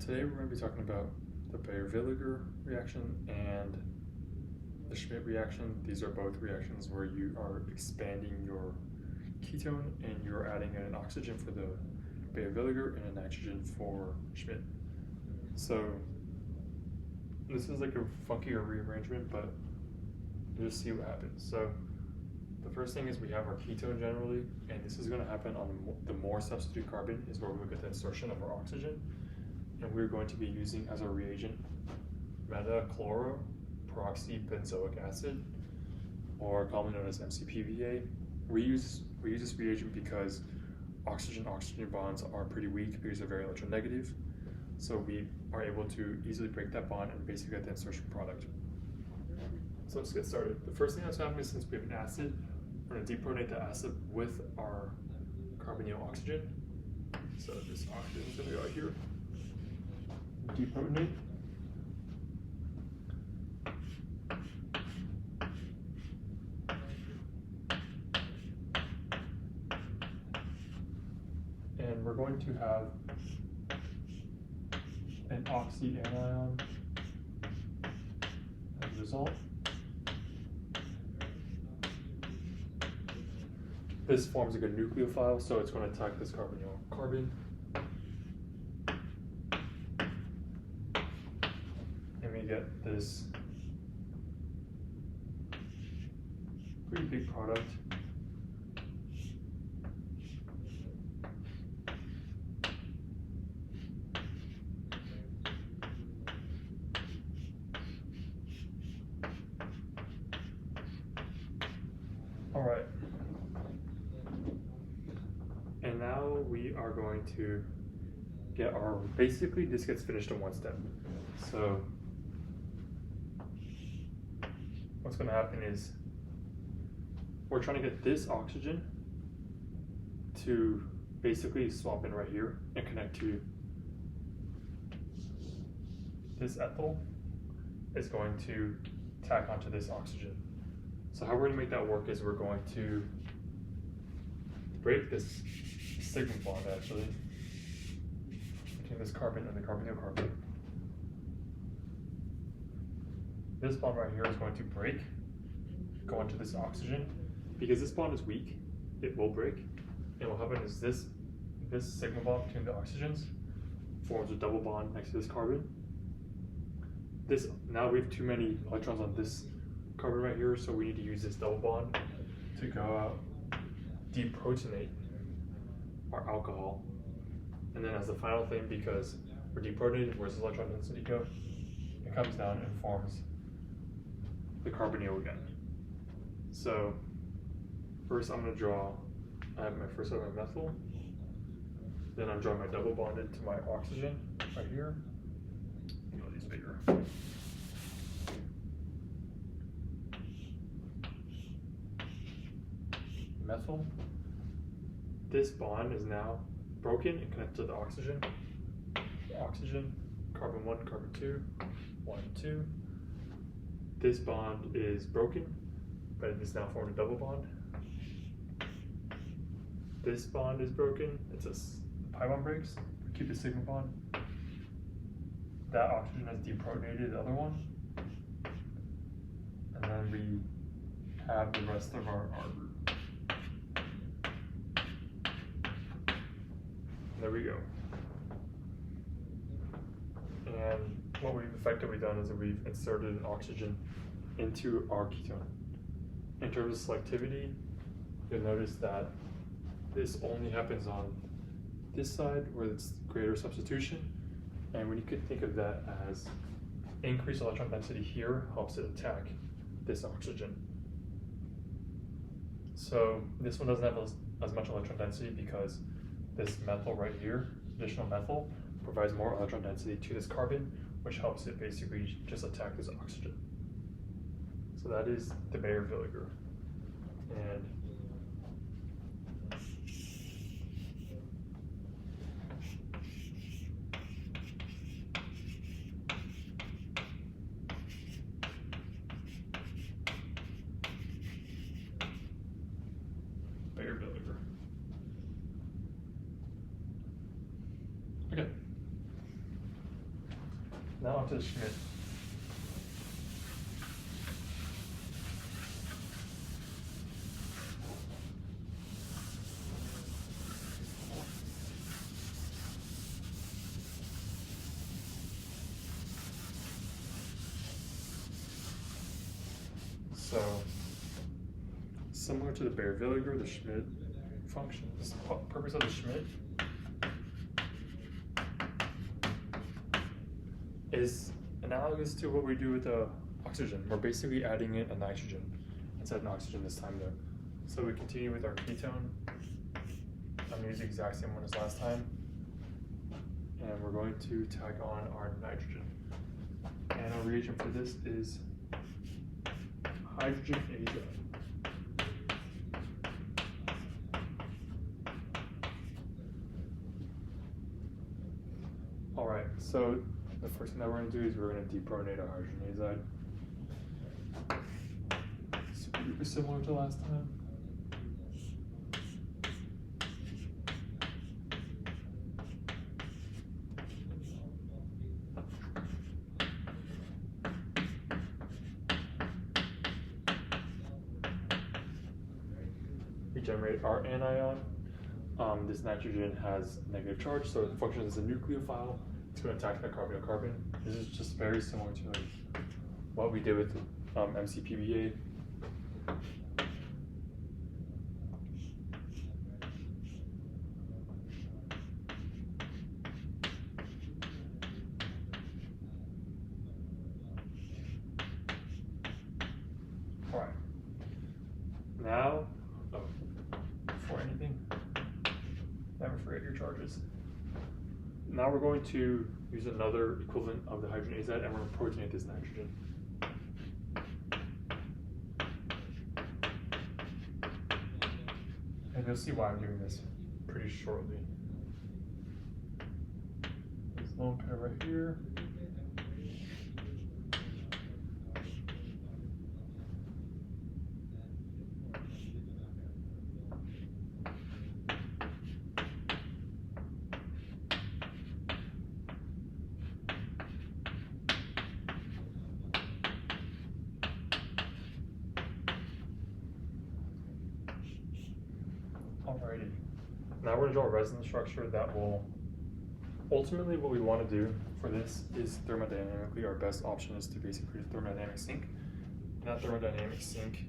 Today we're going to be talking about the Baeyer-Villiger reaction and the Schmidt reaction. These are both reactions where you are expanding your ketone and you're adding an oxygen for the Baeyer-Villiger and a nitrogen for Schmidt. So this is like a funkier rearrangement, but just see what happens. So the first thing is we have our ketone generally, and this is going to happen on the more substitute carbon is where we look at the insertion of our oxygen. And we're going to be using as our reagent metachloroperoxybenzoic acid, or commonly known as MCPBA. We use this reagent because oxygen-oxygen bonds are pretty weak because they're very electronegative. So we are able to easily break that bond and basically get the insertion product. So let's get started. The first thing that's happening is, since we have an acid, we're going to deprotonate the acid with our carbonyl oxygen. So this oxygen is going to go out here. Deprotonate. And we're going to have an oxyanion as a result. This forms like a nucleophile, so it's going to attack this carbonyl carbon. And we get this pretty big product. All right. And now we are going to get our, basically this gets finished in one step. So what's going to happen is we're trying to get this oxygen to basically swap in right here and connect to this ethyl is going to tack onto this oxygen. So how we're going to make that work is we're going to break this sigma bond actually between this carbon and the carbonyl carbon. This bond right here is going to break, go into this oxygen. Because this bond is weak, it will break. And what will happen is this sigma bond between the oxygens forms a double bond next to this carbon. Now we have too many electrons on this carbon right here, so we need to use this double bond to go out, deprotonate our alcohol. And then as the final thing, because we're deprotonated, where's the electron density go? It comes down and forms the carbonyl again. So first I'm going to draw, I have my first of my methyl, then I'm drawing my double bonded to my oxygen right here. I'll use bigger. Methyl. This bond is now broken and connected to the oxygen. Oxygen, carbon 1, carbon 2, 1 and 2. This bond is broken, but it is now formed a double bond. This bond is broken, it's a pi bond breaks, we keep the sigma bond. That oxygen has deprotonated the other one. And then we have the rest of our group. There we go. And what we've effectively done is that we've inserted an oxygen into our ketone. In terms of selectivity, you'll notice that this only happens on this side where it's greater substitution. And when you could think of that as increased electron density here helps it attack this oxygen. So this one doesn't have as much electron density because this methyl right here, additional methyl, provides more electron density to this carbon, which helps it basically just attack this oxygen. So that is the Baeyer-Villiger. And Baeyer-Villiger. Okay. Now onto the Schmidt. So, similar to the Baeyer-Villiger, the Schmidt function, the purpose of the Schmidt is analogous to what we do with the oxygen. We're basically adding in a nitrogen instead of an oxygen this time though. So we continue with our ketone. I'm going to use the exact same one as last time. And we're going to tag on our nitrogen. And our reagent for this is hydrogen azide. Alright, so the first thing that we're going to do is we're going to depronate our hydrogen azide. Super similar to last time. We generate our anion. This nitrogen has negative charge, so it functions as a nucleophile. It's going to attack that carbon-to-carbon. This is just very similar to like what we did with MCPBA. All right. Now, before anything, never forget your charges. Now we're going to use another equivalent of the hydrogen azide and we're going to protonate this nitrogen. And you'll see why I'm doing this pretty shortly. This lone pair right here. Alrighty, now we're going to draw a resonance structure that will, ultimately what we want to do for this is thermodynamically our best option is to basically create a thermodynamic sink. And that thermodynamic sink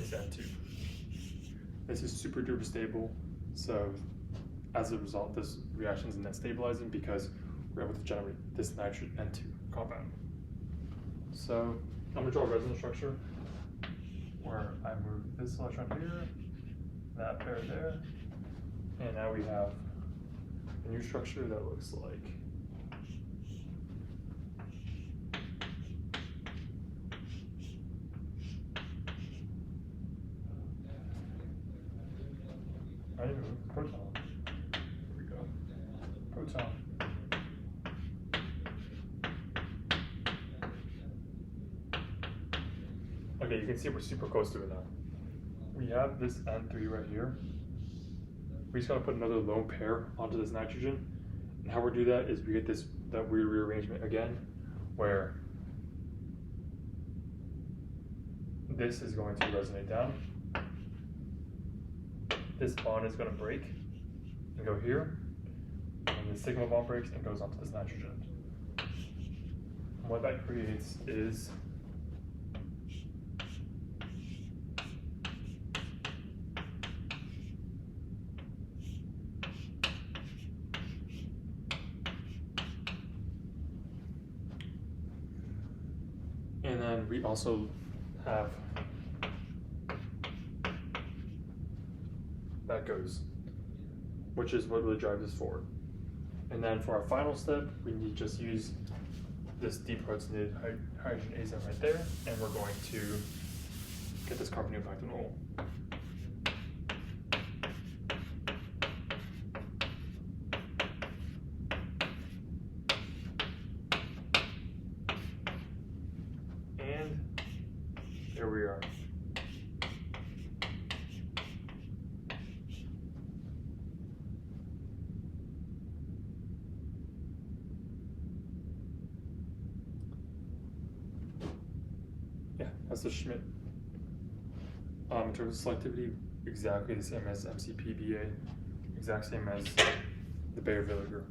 is N2. This is super duper stable, so as a result this reaction is net stabilizing because we're able to generate this nitrogen N2 compound. So I'm going to draw a resonance structure where I move this electron here, that pair there, and now we have a new structure that looks like I didn't move proton. Here we go. Proton. Okay, you can see we're super close to it now. We have this N3 right here. We just gotta put another lone pair onto this nitrogen. And how we do that is we get that weird rearrangement again, where this is going to resonate down. This bond is gonna break and go here. And the sigma bond breaks and goes onto this nitrogen. And what that creates is and then we also have that goes, which is what really drives us forward. And then for our final step, we need to just use this deprotonated hydrogen azide right there, and we're going to get this carbonyl back to normal. And there we are. That's the Schmidt. In terms of selectivity, exactly the same as MCPBA, exact same as the Baeyer-Villiger.